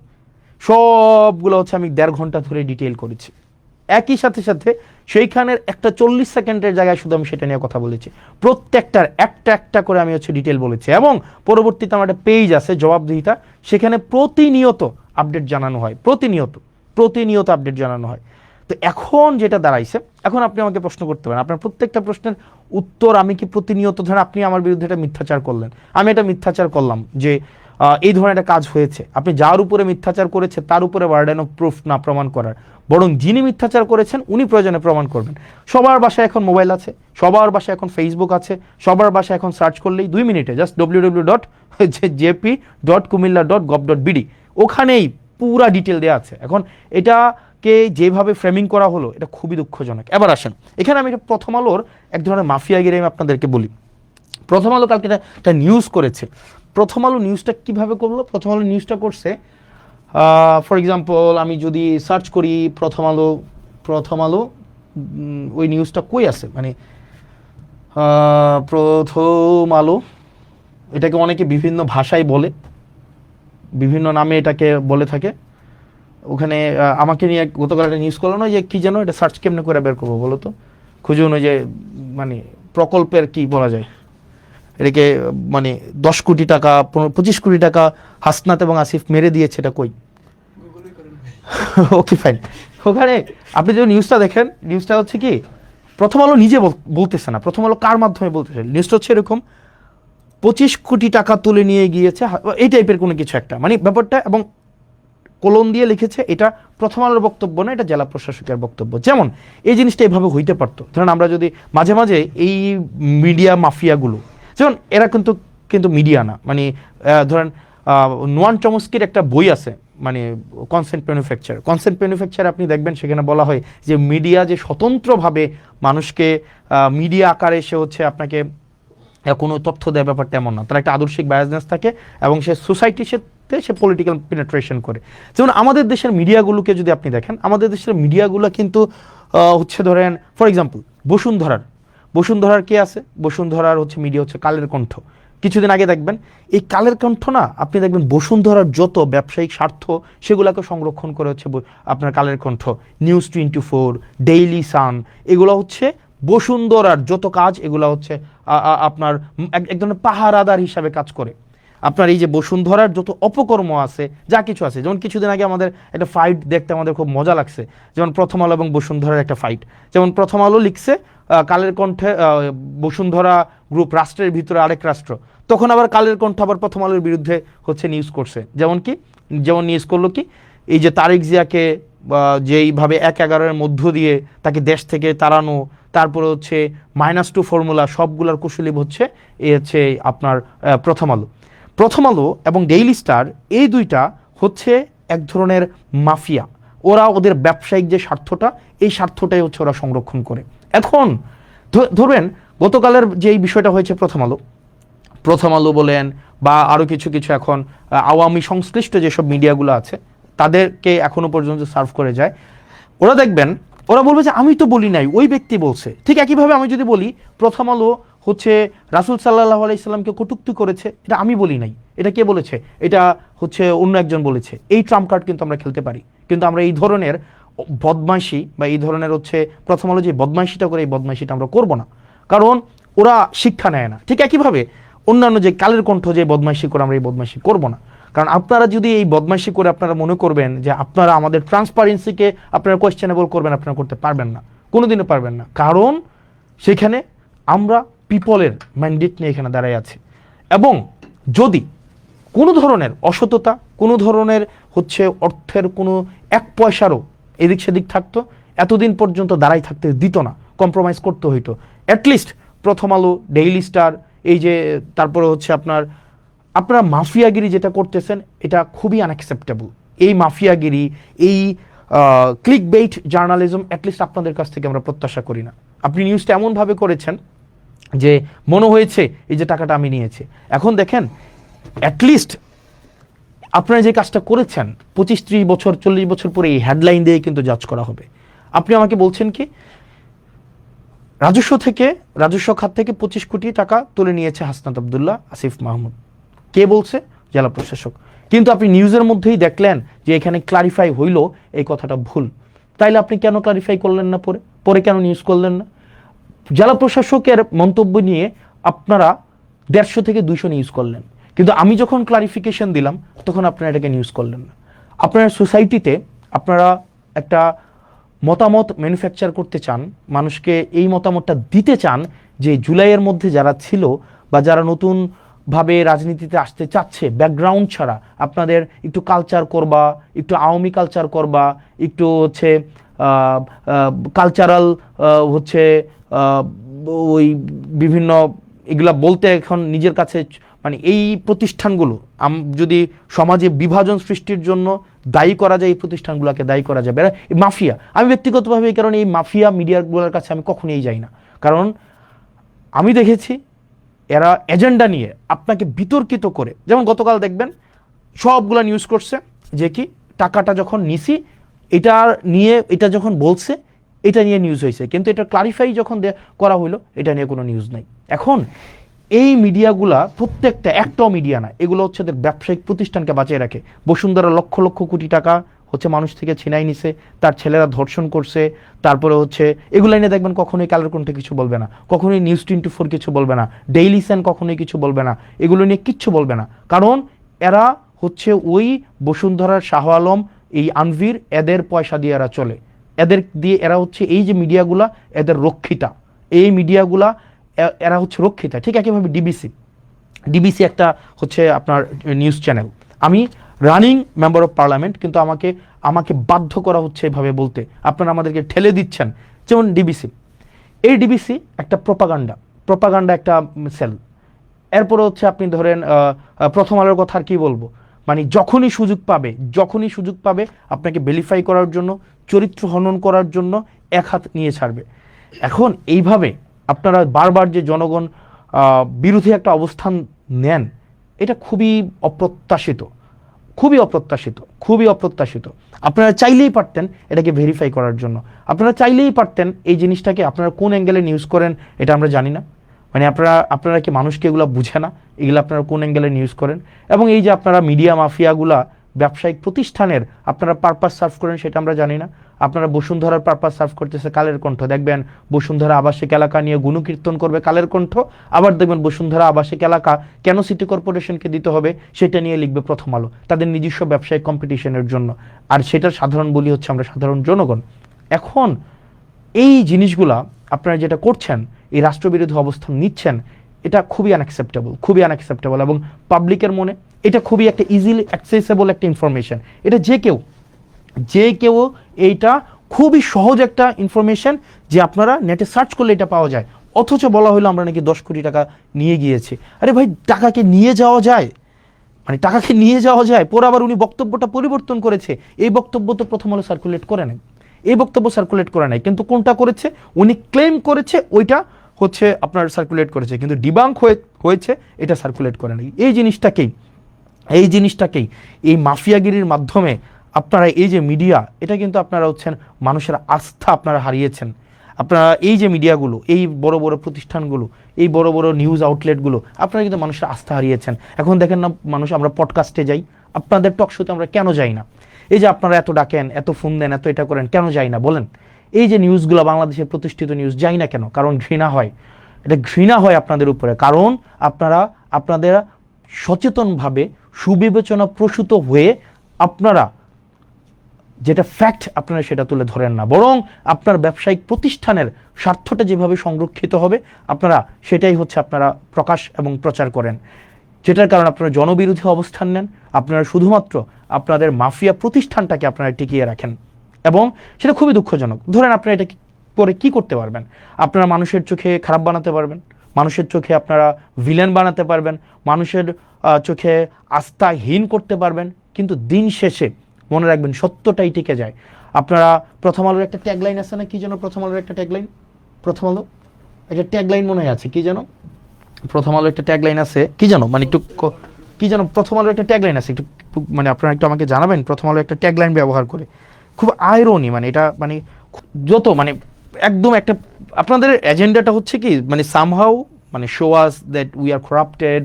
সবগুলো হচ্ছে আমি 1.5 ঘন্টা ধরে ডিটেইল করেছি। একই সাথে সেইখানের একটা 40 সেকেন্ডের জায়গায় শুধু আমি সেটা নিয়ে কথা বলেছি, প্রত্যেকটার একটা করে আমি হচ্ছে ডিটেল বলেছি। এবং পরবর্তীতে আমার একটা পেজ আছে জবাবদিহিতা, সেখানে প্রতিনিয়ত আপডেট জানানো হয়, প্রতিনিয়ত আপডেট জানানো হয়। তো এখন যেটা দাঁড়াইছে, এখন আপনি আমাকে প্রশ্ন করতে পারেন, আপনার প্রত্যেকটা প্রশ্নের উত্তর আমি কি প্রতিনিয়ত, ধরেন আপনি আমার বিরুদ্ধে একটা মিথ্যাচার করলেন, আমি এটা মিথ্যাচার করলাম যে এই ধরনের একটা কাজ হয়েছে, আপনি যার উপরে মিথ্যাচার করেছে তার উপরে বার্ডেন অফ প্রুফ না প্রমাণ করার, বরং যিনি মিথ্যাচার করেছেন উনি প্রয়োজনে প্রমাণ করবেন। সবার বাসায় এখন মোবাইল আছে, সবার বাসায় এখন ফেসবুক আছে, সবার বাসায় এখন সার্চ করলেই 2 মিনিটে জাস্ট www.jp.kumilla.gov.bd, ওখানেই পুরা ডিটেল দেওয়া আছে। এখন এটাকে যেভাবে ফ্রেমিং করা হলো এটা খুবই দুঃখজনক। এবার আসেন এখানে আমি প্রথম আলোর এক ধরনের মাফিয়াগিরি আমি আপনাদেরকে বলি। প্রথম আলো কালকে একটা নিউজ করেছে। প্রথম আলো নিউজটা কিভাবে করলো? প্রথম আলো নিউজটা করছে, ফর এক্সাম্পল আমি যদি সার্চ করি প্রথম আলো প্রথম আলো ওই নিউজটা কই আছে, মানে প্রথম আলো এটাকে অনেকে বিভিন্ন ভাষায় বলে, বিভিন্ন নামে এটাকে বলে থাকে। ওখানে আমাকে নিয়ে গতকাল একটা নিউজ করলো না, যে কি যেন, এটা সার্চ কেমনে করে বের করবো বলো তো, খুঁজুন। ওই যে মানে প্রকল্পের কি বলা যায় এটাকে, মানে 10 কোটি টাকা 25 কোটি টাকা হাসনাত এবং আসিফ মেরে দিয়েছে, এটা কই? Okay fine. ওখানে আপনি যদি নিউজটা দেখেন, নিউজটা হচ্ছে কি, প্রথম আলো নিজে বলতেছে না, প্রথম আলো কার মাধ্যমে বলতেছে, নিউজটা হচ্ছে এরকম, 25 কোটি টাকা তুলে নিয়ে গিয়েছে, এই টাইপের কোনো কিছু একটা, মানে ব্যাপারটা, এবং কলম দিয়ে লিখেছে এটা প্রথম আলোর বক্তব্য না, এটা জেলা প্রশাসকের বক্তব্য। যেমন এই জিনিসটা এভাবে হইতে পারতো, ধরেন আমরা যদি মাঝে মাঝে এই মিডিয়া মাফিয়াগুলো, যেমন এরা কিন্তু কিন্তু মিডিয়া না, মানে ধরেন নোয়ান চমস্কির একটা বই আছে, মানে কনসেন্ট ম্যানুফ্যাকচার আপনি দেখবেন, সেখানে বলা হয় যে মিডিয়া যে স্বতন্ত্রভাবে মানুষকে মিডিয়া আকারে সে হচ্ছে আপনাকে কোনো তথ্য দেয়, ব্যাপারটা এমন না, তার একটা আদর্শিক বায়াসনেস থাকে এবং সে সোসাইটির সাথে সে পলিটিক্যাল পেনিট্রেশন করে। যেমন আমাদের দেশের মিডিয়াগুলোকে যদি আপনি দেখেন, আমাদের দেশের মিডিয়াগুলো কিন্তু হচ্ছে ধরেন ফর এক্সাম্পল বসুন্ধরার কে আছে, বসুন্ধরার হচ্ছে মিডিয়া হচ্ছে কালের কণ্ঠ। কিছুদিন আগে দেখবেন এই কালের কণ্ঠ না, আপনি দেখবেন বসুন্ধরার যত ব্যবসায়িক স্বার্থ সেগুলোকে সংরক্ষণ করে হচ্ছে আপনার Kaler Kantho, news 24, Daily Sun, এগুলো হচ্ছে বসুন্ধরার যত কাজ, এগুলো হচ্ছে আপনার এক ধরনের পাহারাদার হিসাবে কাজ করে। আপনার এই যে বসুন্ধরার যত অপকর্ম আছে, যা কিছু আছে, যেমন কিছুদিন আগে আমাদের একটা ফাইট দেখতে আমাদের খুব মজা লাগছে, যেমন প্রথম আলো এবং বসুন্ধরার একটা ফাইট। যেমন প্রথম আলো লিখছে কালের কণ্ঠে বসুন্ধরা গ্রুপ রাষ্ট্রের ভিতরে আরেক রাষ্ট্র, তখন আবার কালের কণ্ঠ আবার প্রথম আলোর বিরুদ্ধে হচ্ছে নিউজ করছে। যেমন নিউজ করলো কি, এই যে তারেক জিয়াকে যেইভাবে 1/11 মধ্য দিয়ে তাকে দেশ থেকে তাড়ানো, তারপরে হচ্ছে -2 ফর্মুলা, সবগুলার কুশলী হচ্ছে হচ্ছে আপনার প্রথম আলো এবং ডেইলি স্টার, এই দুইটা হচ্ছে এক ধরনের মাফিয়া। ওরা ওদের ব্যবসায়িক যে স্বার্থটা, এই স্বার্থটাই হচ্ছে ওরা সংরক্ষণ করে। এখন ধরবেন গতকালের যে এই বিষয়টা হয়েছে, প্রথম আলো বলেন বা আরও কিছু এখন আওয়ামী সংশ্লিষ্ট যেসব মিডিয়াগুলো আছে তাদেরকে এখনো পর্যন্ত সার্ভ করে যায়, ওরা দেখবেন ওরা বলবে যে আমি তো বলি নাই, ওই ব্যক্তি বলছে। ঠিক একইভাবে আমি যদি বলি প্রথম আলো হচ্ছে রাসূল সাল্লাল্লাহু আলাইহি সাল্লামকে কটূক্তি করেছে, এটা আমি বলি নাই, এটা কে বলেছে, এটা হচ্ছে অন্য একজন বলেছে। এই ট্রাম্প কার্ড কিন্তু আমরা খেলতে পারি, কিন্তু আমরা এই ধরনের বদমাইশি বা এই ধরনের হচ্ছে প্রথম আলো যে বদমাইশিটা করে, এই বদমাইশিটা আমরা করব না, কারণ ওরা শিক্ষা নেয় না। ঠিক একইভাবে অন্যান্য যে কালের কণ্ঠ যে বদমাইশি করে, আমরা এই বদমাইশি করব না। কারণ আপনারা যদি এই বদমাইশি করে আপনারা মনে করবেন যে আপনারা আমাদের ট্রান্সপারেন্সিকে আপনারা কোয়েশ্চেনেবল করবেন, আপনারা করতে পারবেন না, কোনোদিনও পারবেন না। কারণ সেখানে আমরা পিপলের ম্যান্ডেট নিয়ে এখানে দাঁড়াই আছি, এবং যদি কোনো ধরনের অসততা, কোনো ধরনের হচ্ছে অর্থের কোনো 1 পয়সারও এদিক সেদিক থাকতো, এতদিন পর্যন্ত দাঁড়াই থাকতে দিত না, কম্প্রোমাইজ করতে হইতো। অ্যাটলিস্ট প্রথম আলো, ডেইলি স্টার, এই যে তারপরে হচ্ছে আপনারা মাফিয়াগিরি যেটা করতেছেন, এটা খুবই আনঅ্যাকসেপ্টেবল। এই মাফিয়াগিরি, এই ক্লিক বেইট জার্নালিজম অ্যাটলিস্ট আপনাদের কাছ থেকে আমরা প্রত্যাশা করি না। আপনি নিউজটা এমনভাবে করেছেন যে মনে হয়েছে এই যে টাকাটা আমি নিয়েছি। এখন দেখেন, অ্যাটলিস্ট আপনারা যে কাজটা করেছেন 25-30 বছর 40 বছর পরে এই হেডলাইন দিয়ে কিন্তু জাজ করা হবে। আপনি আমাকে বলছেন কি, রাজস্ব খাত থেকে 25 কোটি টাকা তুলে নিয়েছে হাসনাত আব্দুল্লাহ, আসিফ মাহমুদ। কে বলছে? জেলা প্রশাসক। কিন্তু আপনি নিউজের মধ্যেই দেখলেন যে এখানে ক্লারিফাই হইল এই কথাটা ভুল। তাইলে আপনি কেন ক্লারিফাই করলেন না, পরে কেন নিউজ করলেন না? জেলা প্রশাসকের মন্তব্য নিয়ে আপনারা 150 থেকে 200 নিউজ করলেন, কিন্তু আমি যখন ক্লারিফিকেশন দিলাম তখন আপনারা এটাকে নিউজ করলেন না। আপনারা সোসাইটিতে আপনারা একটা মতামত ম্যানুফ্যাকচার করতে চান, মানুষকে এই মতামতটা দিতে চান যে জুলাইয়ের মধ্যে যারা ছিল বা যারা নতুনভাবে রাজনীতিতে আসতে চাচ্ছে, ব্যাকগ্রাউন্ড ছাড়া আপনাদের একটু কালচার করবা, একটু আওয়ামী কালচার করবা, একটু হচ্ছে কালচারাল হচ্ছে ওই বিভিন্ন এগুলা বলতে এখন নিজের কাছে, মানে এই প্রতিষ্ঠানগুলো যদি সমাজে বিভাজন সৃষ্টির জন্য দায়ী করা যায়, এই প্রতিষ্ঠানগুলোকে দায়ী করা যাবে। মাফিয়া, আমি ব্যক্তিগতভাবে এই কারণে এই মাফিয়া মিডিয়াগুলোর কাছে আমি কখনোই যাই না, কারণ আমি দেখেছি এরা এজেন্ডা নিয়ে আপনাকে বিতর্কিত করে, যেমন গতকাল দেখবেন সবগুলা নিউজ করছে যে কি টাকাটা যখন নিছি এটা নিয়ে, এটা যখন বলছে এটা নিয়ে নিউজ হয়েছে, কিন্তু এটা ক্লারিফাই যখন করা হলো এটা নিয়ে কোনো নিউজ নাই। এখন এই মিডিয়াগুলা প্রত্যেকটা একটাও মিডিয়া না, এগুলো হচ্ছে ব্যবসায়িক প্রতিষ্ঠানকে বাঁচিয়ে রাখে। বসুন্ধরা লক্ষ লক্ষ কোটি টাকা হচ্ছে মানুষ থেকে ছিনাই নিছে, তার ছেলেরা ধর্ষণ করছে, তারপরে হচ্ছে এগুলো নিয়ে দেখবেন কখনোই কালের কণ্ঠে কিছু বলবে না, কখনোই নিউজ 24 কিছু বলবে না, ডেইলি সান কখনোই কিছু বলবে না, এগুলো নিয়ে কিচ্ছু বলবে না। কারণ এরা হচ্ছে ওই বসুন্ধরার শাহ আলম, এই আনভির, এদের পয়সা দিয়ে এরা চলে, এদের দিয়ে এরা হচ্ছে এই যে মিডিয়াগুলা এদের রক্ষিতা, এই মিডিয়াগুলা এরা হচ্ছে রক্ষিতা। ঠিক একইভাবে ডিবিসি একটা হচ্ছে আপনার নিউজ চ্যানেল। আমি রানিং মেম্বার অফ পার্লামেন্ট, কিন্তু আমাকে বাধ্য করা হচ্ছে এভাবে বলতে, আপনারা আমাদেরকে ঠেলে দিচ্ছেন। যেমন ডিবিসি একটা প্রপাগান্ডা একটা সেল। এরপরে হচ্ছে আপনি ধরেন প্রথম আলোর কথা আর কি বলবো, মানে যখনই সুযোগ পাবে আপনাকে ভেরিফাই করার জন্য, চরিত্র হনন করার জন্য এক হাত নিয়ে ছাড়বে। এখন এইভাবে আপনারা বারবার যে জনগণ বিরোধী একটা অবস্থান নেন, এটা খুবই অপ্রত্যাশিত। আপনারা চাইলেই পারতেন এটাকে ভেরিফাই করার জন্য, আপনারা চাইলেই পারতেন এই জিনিসটাকে, আপনারা কোন অ্যাঙ্গেলে নিউজ করেন এটা আমরা জানি না, মানে আপনারা কি মানুষকে এগুলো বুঝে না, এগুলো আপনারা কোন অ্যাঙ্গেলে নিউজ করেন। এবং এই যে আপনারা মিডিয়া মাফিয়াগুলা ব্যবসায়িক প্রতিষ্ঠানের আপনারা পারপাস সার্ভ করেন সেটা আমরা জানি না। আপনারা বসুন্ধরার পারপাস সার্ভ করতেছে কালের কণ্ঠ, দেখবেন বসুন্ধরা আবাসিক এলাকা নিয়ে গুণকীর্তন করবে কালের কণ্ঠ, আবার দেখবেন বসুন্ধরা আবাসিক এলাকা কেন সিটি কর্পোরেশনকে দিতে হবে সেটা নিয়ে লিখবে প্রথম আলো, তাদের নিজস্ব ব্যবসায়িক কম্পিটিশনের জন্য। আর সেটার সাধারণ বলি হচ্ছে আমরা সাধারণ জনগণ। এখন এই জিনিসগুলা আপনারা যেটা করছেন, এই রাষ্ট্রবিরোধী অবস্থান নিচ্ছেন, এটা খুবই আনঅ্যাকসেপ্টেবল এবং পাবলিকের মনে এটা খুবই একটা ইজিলি অ্যাক্সেসেবল একটা ইনফরমেশন। এটা যে কেউ এইটা খুবই সহজ একটা ইনফরমেশন যে আপনারা নেটে সার্চ করলে এটা পাওয়া যায়। অথচ বলা হলো আমরা নাকি 10 কোটি টাকা নিয়ে গিয়েছি। আরে ভাই, টাকাকে নিয়ে যাওয়া যায়, পরে আবার উনি বক্তব্যটা পরিবর্তন করেছে। এই বক্তব্য তো প্রথম আলো সার্কুলেট করে নাই, কিন্তু কোনটা করেছে, উনি ক্লেম করেছে ওইটা হচ্ছে আপনার সার্কুলেট করেছে, কিন্তু ডিবাঙ্ক হয়েছে এটা সার্কুলেট করে নাই। এই জিনিসটাকেই এই মাফিয়াগিরির মাধ্যমে আপনারা এই যে মিডিয়া, এটা কিন্তু আপনারা হচ্ছেন মানুষের আস্থা আপনারা হারিয়েছেন। আপনারা এই যে মিডিয়াগুলো, এই বড় বড় প্রতিষ্ঠানগুলো, এই বড় বড় নিউজ আউটলেটগুলো, আপনারা কিন্তু মানুষের আস্থা হারিয়েছেন। এখন দেখেন না আমরা পডকাস্টে যাই, আপনাদের টক শোতে আমরা কেন যাই না? এই যে আপনারা এত ডাকেন, এত ফোন দেন, এত এটা করেন, কেন যাই না বলেন? এই যে নিউজগুলো বাংলাদেশের প্রতিষ্ঠিত নিউজ যাই না কেন? কারণ ঘৃণা হয় আপনাদের উপরে। কারণ আপনাদের সচেতনভাবে সুবিবেচনা প্রসূত হয়ে আপনারা যেটা ফ্যাক্ট আপনারা সেটা তুলে ধরেন না, বরং আপনার ব্যবসায়িক প্রতিষ্ঠানের স্বার্থটা যেভাবে সংরক্ষিত হবে আপনারা সেটাই হচ্ছে আপনারা প্রকাশ এবং প্রচার করেন, যেটার কারণে আপনারা জনবিরোধী অবস্থান নেন। আপনারা শুধুমাত্র আপনাদের মাফিয়া প্রতিষ্ঠানটাকে আপনারা টিকিয়ে রাখেন, এবং সেটা খুবই দুঃখজনক। ধরেন আপনারা এটা পরে কি করতে পারবেন? আপনারা মানুষের চোখে খারাপ বানাতে পারবেন, মানুষের চোখে আপনারা ভিলেন বানাতে পারবেন, মানুষের চোখে আস্থাহীন করতে পারবেন, কিন্তু দিন শেষে মনে রাখবেন সত্যটাই টিকে যায়। আপনারা প্রথম আলোর একটা ট্যাগলাইন আছে না, কি যেন প্রথম আলোর একটা ট্যাগলাইন, মনে আছে কি যেন, প্রথম আলোর একটা ট্যাগলাইন আছে কি যেন, মানে একটু কি যেন প্রথম আলোর একটা ট্যাগলাইন আছে, একটু মানে আপনারা একটু আমাকে জানাবেন। প্রথম আলো একটা ট্যাগলাইন ব্যবহার করে, খুব আয়রনি, মানে এটা মানে যত মানে একদম একটা আপনাদের এজেন্ডাটা হচ্ছে কি, মানে সামহাউ মানে show us that we are corrupted,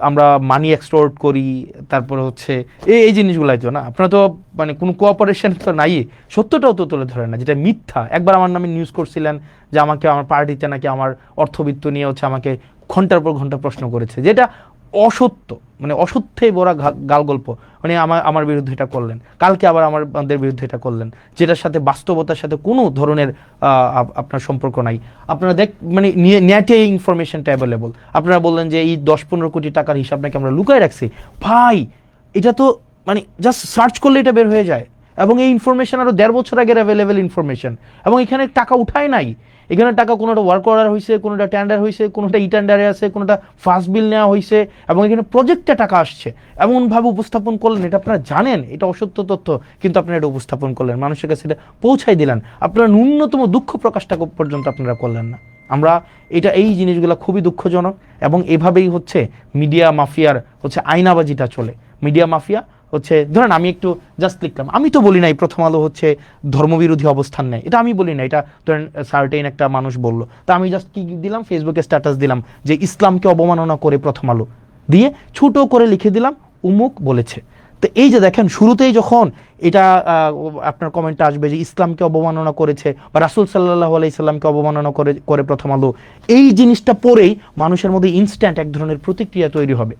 আমরা মানি এক্সটোর্ট করি, তারপরে হচ্ছে এই জিনিসগুলাই তো না। আপনারা তো মানে কোনো কোঅপারেশন তো নাই, সত্যটাও তো তুলে ধরেন না, যেটা মিথ্যা। একবার আমার নামে নিউজ করছিলেন যে আমাকে আমার পার্টিতে নাকি আমার অর্থবিত্ত নিয়ে হচ্ছে আমাকে ঘন্টার পর ঘন্টা প্রশ্ন করেছে, যেটা অসত্য, মানে অসত্যেই বড় গাল গল্প। মানে আমার বিরুদ্ধে এটা করলেন, কালকে আবার আমাদের বিরুদ্ধে এটা করলেন, যেটার সাথে বাস্তবতার সাথে কোনো ধরনের আপনার সম্পর্ক নাই। আপনারা মানে নেটে এই ইনফরমেশনটা অ্যাভেলেবল, আপনারা বললেন যে এই 10-15 কোটি টাকার হিসাব নাকি আমরা লুকায় রাখছি। ভাই, এটা তো মানে জাস্ট সার্চ করলে এটা বের হয়ে যায়, এবং এই ইনফরমেশন আরো 1.5 বছর আগের অ্যাভেলেবেল ইনফরমেশন, এবং এখানে টাকা উঠায় নাই। এখানে টাকা কোনোটা ওয়ার্ক অর্ডার হয়েছে, কোনোটা টেন্ডার হয়েছে, কোনোটা টেন্ডারে আছে, কোনোটা ফার্স্ট বিল নেওয়া হয়েছে, এবং এখানে প্রজেক্টে টাকা আসছে। এমনভাবে উপস্থাপন করলেন, এটা আপনারা জানেন এটা অসত্য তথ্য, কিন্তু আপনারা এটা উপস্থাপন করলেন, মানুষের কাছে এটা পৌঁছাই দিলেন। আপনারা ন্যূনতম দুঃখ প্রকাশটা পর্যন্ত আপনারা করলেন না। আমরা এই জিনিসগুলো খুবই দুঃখজনক, এবং এভাবেই হচ্ছে মিডিয়া মাফিয়ার হচ্ছে আয়নাবাজিটা চলে। মিডিয়া মাফিয়া হচ্ছে ধরেন আমি একটু জাস্ট লিখলাম, আমি তো বলি নাই প্রথম আলো হচ্ছে ধর্মবিরোধী অবস্থান নেয়, এটা আমি বলি না, এটা ধরেন সার্টেন একটা মানুষ বললো, তা আমি জাস্ট কি দিলাম, ফেসবুকে স্ট্যাটাস দিলাম যে ইসলামকে অবমাননা করে প্রথম আলো দিয়ে ছোট করে লিখে দিলাম উমুক বলেছে। তো এই যে দেখেন শুরুতেই যখন এটা আপনার কমেন্টটা আসবে যে ইসলামকে অবমাননা করেছে বা রাসূল সাল্লাল্লাহু আলাইহি সাল্লামকে অবমাননা করে প্রথম আলো, এই জিনিসটা পরেই মানুষের মধ্যে ইনস্ট্যান্ট এক ধরনের প্রতিক্রিয়া তৈরি হবে।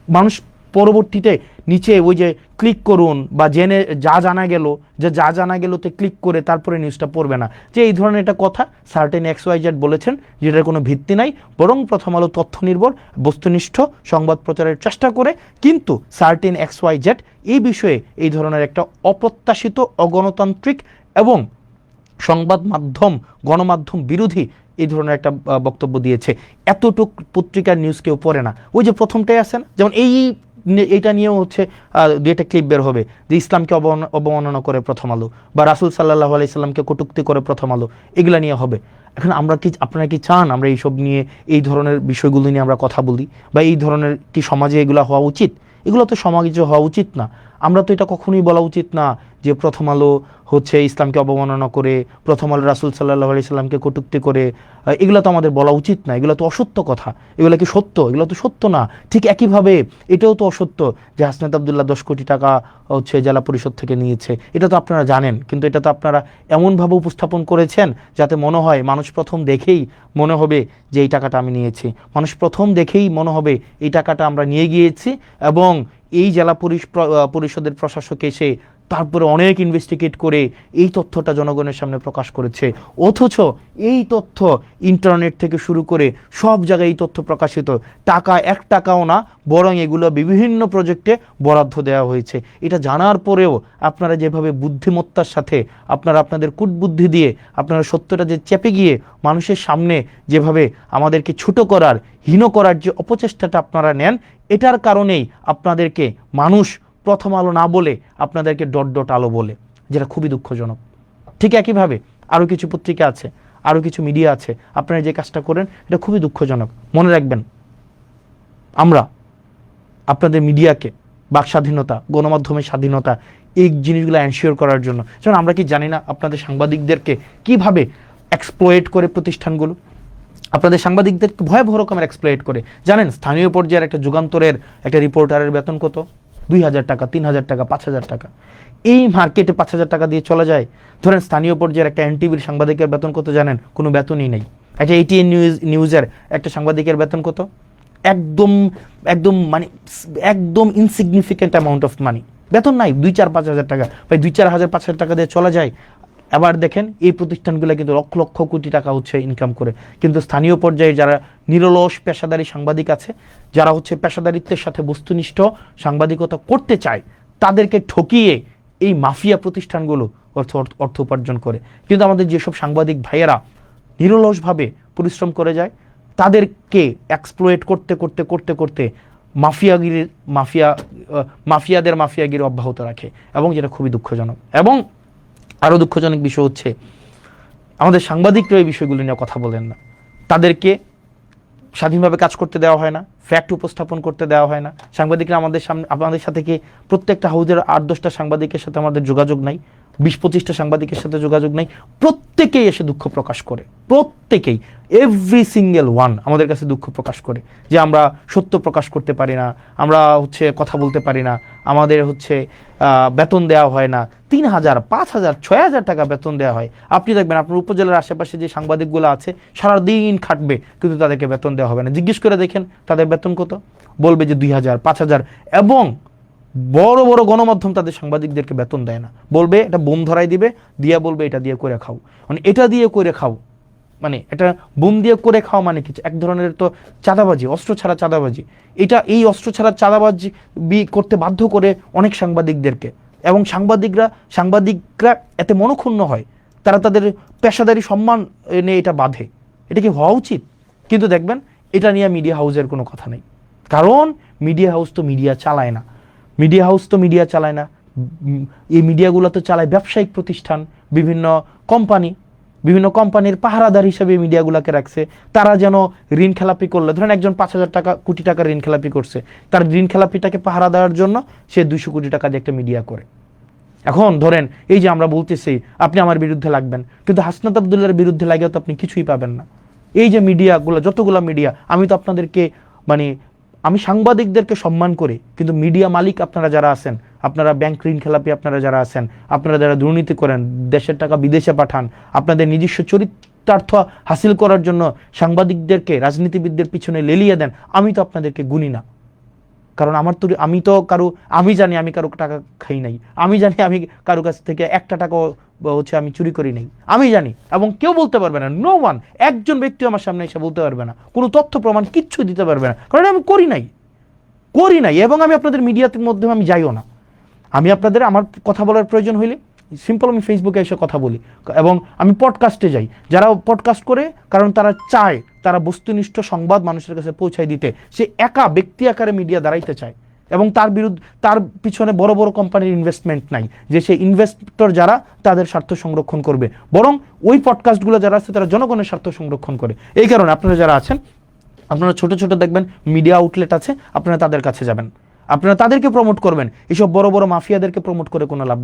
মানুষ পরবর্তীতে নিচে ওই যে ক্লিক করুন বা জেনে যা জানা গেল, যা জানা গেল তে ক্লিক করে তারপরে নিউজটা পড়বে না, যে এই ধরনের একটা কথা সার্টেন XYZ বলেছেন যেটার কোনো ভিত্তি নাই, বরং প্রথম আলো তথ্য নির্ভর বস্তুনিষ্ঠ সংবাদ প্রচারের চেষ্টা করে, কিন্তু সার্টেন XYZ এই বিষয়ে এই ধরনের একটা অপ্রত্যাশিত, অগণতান্ত্রিক এবং সংবাদ মাধ্যম, গণমাধ্যম বিরোধী এই ধরনের একটা বক্তব্য দিয়েছে। এতটুক পত্রিকার নিউজ কেউ পড়ে না। ওই যে প্রথমটাই আছে না, যেমন এইটা নিয়েও হচ্ছে দুইটা ক্লিপ বের হবে যে ইসলামকে অবমাননা করে প্রথম আলো বা রাসূল সাল্লাল্লাহু আলাইহি সাল্লামকে কটূক্তি করে প্রথম আলো, এগুলা নিয়ে হবে। এখন আপনারা কি চান আমরা এইসব নিয়ে, এই ধরনের বিষয়গুলো নিয়ে আমরা কথা বলি, বা এই ধরনের কি সমাজে এগুলা হওয়া উচিত? এগুলো তো সমাজে হওয়া উচিত না। আমরা তো এটা কখনোই বলা উচিত না যে প্রথম আলো হচ্ছে ইসলামকে অবমাননা করে, প্রথম আলো রাসূল সাল্লাল্লাহু আলাইহি সাল্লামকে কটূক্তি করে, এগুলো তো আমাদের বলা উচিত না, এগুলো তো অসত্য কথা। এগুলো কি সত্য? এগুলো তো সত্য না। ঠিক একইভাবে এটাও তো অসত্য যে হাসনাত আব্দুল্লাহ 10 কোটি টাকা হচ্ছে জেলা পরিষদ থেকে নিয়েছে, এটা তো আপনারা জানেন, কিন্তু এটা তো আপনারা এমনভাবে উপস্থাপন করেছেন যাতে মনে হয়, মানুষ প্রথম দেখেই মনে হবে যে এই টাকাটা আমি নিয়েছি, মানুষ প্রথম দেখেই মনে হবে এই টাকাটা আমরা নিয়ে গিয়েছি, এবং এই জেলা পরিষদের প্রশাসক এসে তারপরে অনেক ইনভেস্টিগেট করে এই তথ্যটা জনগণের সামনে প্রকাশ করেছে। অথচ এই তথ্য ইন্টারনেট থেকে শুরু করে সব জায়গায় এই তথ্য প্রকাশিত, টাকা 1 টাকাও না, বরং এগুলো বিভিন্ন প্রজেক্টে বরাদ্দ দেওয়া হয়েছে। এটা জানার পরেও আপনারা যেভাবে বুদ্ধিমত্তার সাথে আপনারা আপনাদের কূটবুদ্ধি দিয়ে আপনারা সত্যটা যে চেপে গিয়ে মানুষের সামনে যেভাবে আমাদেরকে ছোট করার, হীন করার যে অপচেষ্টাটা আপনারা নেন, এটার কারণেই আপনাদেরকে মানুষ প্রথম আলো না বলে আপনাদেরকে .. আলো বলে, যেটা খুবই দুঃখজনক। ঠিক একইভাবে আরও কিছু পত্রিকা আছে, আরও কিছু মিডিয়া আছে, আপনারা যে কাজটা করেন এটা খুবই দুঃখজনক। মনে রাখবেন, আমরা আপনাদের মিডিয়াকে, বাক স্বাধীনতা, গণমাধ্যমের স্বাধীনতা, এই জিনিসগুলো এনশিওর করার জন্য, যেমন আমরা কি জানি না আপনাদের সাংবাদিকদেরকে কিভাবে এক্সপ্লয়েট করে প্রতিষ্ঠানগুলো, আপনাদের সাংবাদিকদেরকে ভয়াবহ রকমের এক্সপ্লয়েট করে। জানেন স্থানীয় পর্যায়ের একটা যুগান্তরের একটা রিপোর্টারের বেতন কত? 2,000 টাকা, 3,000 টাকা, 5,000 টাকা। এই মার্কেটে 5,000 টাকা দিয়ে চলে যায়। ধরেন স্থানীয় পর্যায়ের একটা NTVর সাংবাদিকের বেতন কত জানেন? কোনো বেতনই নেই। একটা ATN নিউজের একটা সাংবাদিকের বেতন কত? একদম একদম মানে একদম ইনসিগনিফিকেন্ট অ্যামাউন্ট অফ মানি, বেতন নাই, 2-4-5,000 টাকা, ভাই 2-4,000-5,000 টাকা দিয়ে চলা যায়। আবার দেখেন এই প্রতিষ্ঠানগুলো কিন্তু লক্ষ লক্ষ কোটি টাকা হচ্ছে ইনকাম করে, কিন্তু স্থানীয় পর্যায়ে যারা নিরলস পেশাদারী সাংবাদিক আছে, যারা হচ্ছে পেশাদারিত্বের সাথে বস্তুনিষ্ঠ সাংবাদিকতা করতে চায়, তাদেরকে ঠকিয়ে এই মাফিয়া প্রতিষ্ঠানগুলো অর্থ উপার্জন করে। কিন্তু আমাদের যেসব সাংবাদিক ভাইয়েরা নিরলসভাবে পরিশ্রম করে যায়, তাদেরকে এক্সপ্লয়েট করতে করতে করতে করতে মাফিয়াদের মাফিয়াগিরি অব্যাহত রাখে, এবং যেটা খুবই দুঃখজনক। এবং আরও দুঃখজনক বিষয় হচ্ছে আমাদের সাংবাদিকরা এই বিষয়গুলো নিয়ে কথা বলেন না, তাদেরকে স্বাধীনভাবে কাজ করতে দেওয়া হয় না, ফ্যাক্ট উপস্থাপন করতে দেওয়া হয় না। সাংবাদিকরা আমাদের সাথে কি প্রত্যেকটা হাউজের 8-10টা সাংবাদিকের সাথে আমাদের যোগাযোগ নাই, 20-25টা সাংবাদিকের সাথে যোগাযোগ নাই, প্রত্যেকেই এসে দুঃখ প্রকাশ করে, প্রত্যেকেই, এভরি সিঙ্গেল ওয়ান আমাদের কাছে দুঃখ প্রকাশ করে যে আমরা সত্য প্রকাশ করতে পারি না, আমরা হচ্ছে কথা বলতে পারি না, আমাদের হচ্ছে বেতন দেওয়া হয় না, 3,000, 5,000, 6,000 টাকা বেতন দেওয়া হয়। আপনি দেখবেন আপনার উপজেলার আশেপাশে যে সাংবাদিকগুলো আছে সারাদিন খাটবে, কিন্তু তাদেরকে বেতন দেওয়া হবে না। জিজ্ঞেস করে দেখেন তাদের বেতন কত, বলবে যে 2,000, 5,000। এবং বড় বড় গণমাধ্যম তাদের সাংবাদিকদেরকে বেতন দেয় না, বলবে এটা বোম ধরাই দিবে, দিয়া বলবে এটা দিয়ে করে খাও। মানে এটা দিয়ে করে খাও, মানে এটা বোম দিয়ে করে খাওয়া মানে কিছু এক ধরনের তো চাঁদাবাজি, অস্ত্র ছাড়া চাঁদাবাজি। এই অস্ত্র ছাড়া চাঁদাবাজি করতে বাধ্য করে অনেক সাংবাদিকদেরকে, এবং সাংবাদিকরা এতে মনক্ষুণ্ণ হয়, তারা তাদের পেশাদারি সম্মান নিয়ে এটা বাঁধে। এটা কি হওয়া উচিত? কিন্তু দেখবেন এটা নিয়ে মিডিয়া হাউসের কোনো কথা নেই, কারণ মিডিয়া হাউস তো মিডিয়া চালায় না, এই মিডিয়াগুলো তো চালায় ব্যবসায়িক প্রতিষ্ঠান, বিভিন্ন কোম্পানি, বিভিন্ন কোম্পানির পাহারাদার হিসেবে মিডিয়াগুলোকে রাখছে, তারা যেন ঋণ খেলাপি করলে, ধরেন একজন 5,000 টাকা কোটি টাকার ঋণ খেলাপি করছে, তার ঋণ খেলাপিটাকে পাহারা দেওয়ার জন্য সে 200 কোটি টাকা দিয়ে একটা মিডিয়া করে। এখন ধরেন এই যে আমরা বলতেছি আপনি আমার বিরুদ্ধে লাগবেন, কিন্তু হাসনাত আব্দুল্লাহর বিরুদ্ধে লাগেও তো আপনি কিছুই পাবেন না। এই যে মিডিয়াগুলো, যতগুলো মিডিয়া, আমি তো আপনাদেরকে মানে আমি সাংবাদিকদেরকে সম্মান করি, কিন্তু মিডিয়া মালিক আপনারা যারা আছেন, আপনারা ব্যাংক ঋণ খেলাপি আপনারা যারা আছেন, আপনারা যারা দুর্নীতি করেন, দেশের টাকা বিদেশে পাঠান, আপনাদের নিজস্ব চরিতার্থ হাসিল করার জন্য সাংবাদিকদেরকে রাজনীতিবিদদের পিছনে লেলিয়ে দেন, আমি তো আপনাদেরকে গুনি না। কারণ আমি জানি আমি কারো টাকা খাই নাই, আমি জানি আমি কারো কাছ থেকে একটা টাকা আমি চুরি করি নাই, আমি জানি। এবং কেউ বলতে পারবে না, নো ওয়ান, একজন ব্যক্তি আমার সামনে এসে বলতে পারবে না, কোনো তথ্য প্রমাণ কিচ্ছু দিতে পারবে না, কারণ আমি করি নাই। এবং আমি আপনাদের মিডিয়াতে মাধ্যমে আমি যাইও না। আমি আপনাদের আমার কথা বলার প্রয়োজন হইলে সিম্পল আমি ফেসবুকে এসে কথা বলি, এবং আমি পডকাস্টে যাই, যারা পডকাস্ট করে, কারণ তারা চায় তারা বস্তুনিষ্ঠ সংবাদ মানুষের কাছে পৌঁছায় দিতে, সে একা ব্যক্তি আকারে মিডিয়া দাঁড়াইতে চায়, এবং তার পিছনে বড় বড় কোম্পানির ইনভেস্টমেন্ট নাই যে সেই ইনভেস্টর যারা তাদের স্বার্থ সংরক্ষণ করবে, বরং ওই পডকাস্টগুলো যারা আছে তারা জনগণের স্বার্থ সংরক্ষণ করে। এই কারণে আপনারা যারা আছেন, আপনারা ছোট ছোট দেখবেন মিডিয়া আউটলেট আছে, আপনারা তাদের কাছে যাবেন, আপনারা তাদেরকে প্রমোট করবেন। এইসব বড় বড় মাফিয়াদেরকে প্রমোট করে কোনো লাভ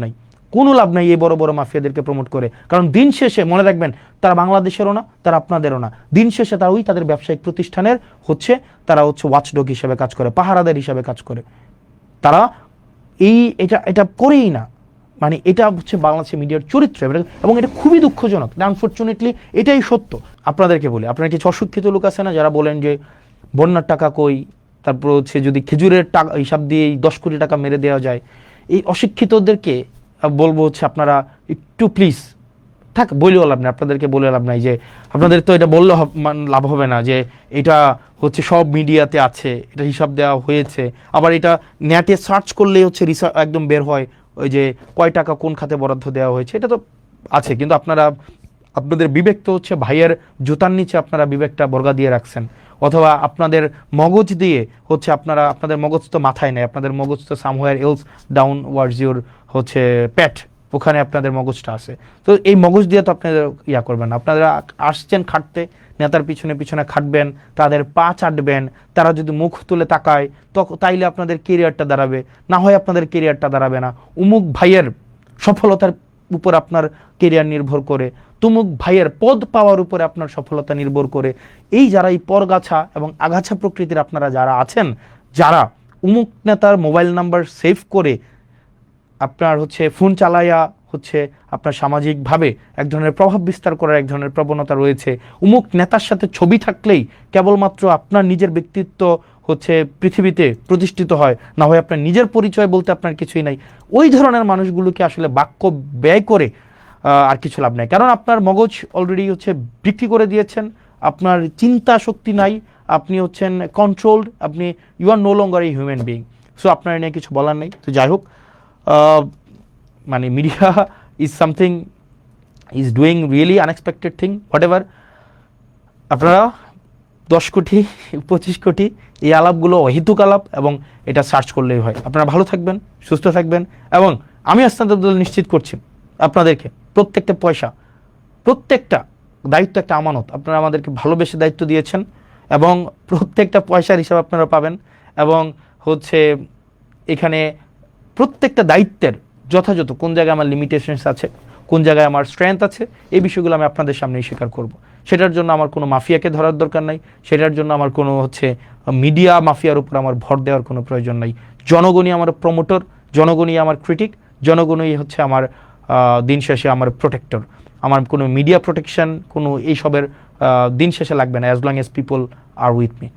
নাই, এই বড় বড় মাফিয়াদেরকে প্রমোট করে। কারণ দিন শেষে মনে রাখবেন, তারা বাংলাদেশেরও না, তারা আপনাদেরও না। দিন শেষে তাদের ব্যবসায়িক প্রতিষ্ঠানের তারা ওয়াচডগ হিসেবে কাজ করে, পাহারাদার হিসেবে কাজ করে। তারা এটা করেই না, মানে এটা বাংলাদেশের মিডিয়ার চরিত্র, এবং এটা খুবই দুঃখজনক। আনফরচুনেটলি এটাই সত্য। আপনাদেরকে বলি, আপনার কিছু অশিক্ষিত লোক আছে না, যারা বলেন যে বন্যার টাকা কই, তারপর যদি খেজুরের টাকা হিসাব দিয়ে 10 কোটি টাকা মেরে দেওয়া যায়। এই অশিক্ষিতদেরকে বলবো আপনারা একটু প্লিজ বলেও লাভ নাই, আপনাদেরকে বলে লাভ নাই যে আপনাদের তো এটা বললে লাভ হবে না যে এটা সব মিডিয়াতে আছে, এটা হিসাব দেওয়া হয়েছে। আবার এটা নেটে সার্চ করলেই রিসার্চ একদম বের হয়, ওই যে কয় টাকা কোন খাতে বরাদ্দ দেওয়া হয়েছে, এটা তো আছে। কিন্তু আপনাদের বিবেক তো ভাইয়ের জুতার নিচে আপনারা বিবেকটা বর্গা দিয়ে রাখছেন, অথবা আপনাদের মগজ দিয়ে আপনাদের মগজ তো মাথায় নেই, আপনাদের মগজ তো somewhere else downwards your pat, ওখানে আপনাদের মগজটা আছে। তো এই মগজ দিয়ে তো আপনাদের করবেন না। আপনারা আসছেন খাটতে, নেতার পিছনে পিছনে খাটবেন, তাদের পা চাটবেন, তারা যদি মুখ তুলে তাকায় তাইলে আপনাদের কেরিয়ারটা দাঁড়াবে, না হয় আপনাদের কেরিয়ারটা দাঁড়াবে না। উমুক ভাইয়ের সফলতার উপর আপনার কেরিয়ার নির্ভর করে, তুমুক ভাইয়ের পদ পাওয়ার উপরে আপনার সফলতা নির্ভর করে। এই যারা এই পরগাছা এবং আগাছা প্রকৃতির আপনারা যারা আছেন, যারা উমুক নেতার মোবাইল নাম্বার সেভ করে আপনার ফোন চালাইয়া আপনার সামাজিকভাবে এক ধরনের প্রভাব বিস্তার করার এক ধরনের প্রবণতা রয়েছে। উমুক নেতার সাথে ছবি থাকলেই কেবলমাত্র আপনার নিজের ব্যক্তিত্ব পৃথিবীতে প্রতিষ্ঠিত হয়, না হয় আপনার নিজের পরিচয় বলতে আপনার কিছুই নাই। ওই ধরনের মানুষগুলোকে আসলে বাক্য ব্যয় করে আর কিছু লাভ নাই, কারণ আপনার মগজ অলরেডি বিক্রি করে দিয়েছেন, আপনার চিন্তা শক্তি নাই, আপনি কন্ট্রোলড, আপনি you are no longer a human being. So আপনার নিয়ে কিছু বলার নেই। তো যাই হোক, মানে media is something is doing really unexpected thing, whatever. আপনারা 10 কোটি 25 কোটি এই আলাপগুলো অহেতুক আলাপ, এবং এটা সার্চ করলেই হয়। আপনারা ভালো থাকবেন, সুস্থ থাকবেন, এবং আমি হাসনাত আব্দুল্লাহ নিশ্চিত করছি আপনাদেরকে প্রত্যেকটা পয়সা, প্রত্যেকটা দায়িত্ব একটা আমানত, আপনারা আমাদেরকে ভালোবেসে দায়িত্ব দিয়েছেন, এবং প্রত্যেকটা পয়সার হিসাব আপনারা পাবেন। এবং এখানে প্রত্যেকটা দায়িত্বের যথাযথ কোন জায়গায় আমার লিমিটেশনস আছে, কোন জায়গায় আমার স্ট্রেংথ আছে, এই বিষয়গুলো আমি আপনাদের সামনেই স্বীকার করব। সেটার জন্য আমার কোনো মাফিয়াকে ধরার দরকার নাই, সেটার জন্য আমার কোনো মিডিয়া মাফিয়ার উপর আমার ভর দেওয়ার কোনো প্রয়োজন নাই। জনগণই আমার প্রমোটর, জনগণই আমার ক্রিটিক, জনগণই আমার দিন শেষে আমার প্রোটেক্টর। আমার কোনো মিডিয়া প্রোটেকশন, কোনো এইসবের দিন শেষে লাগবে না, as long as people are with me.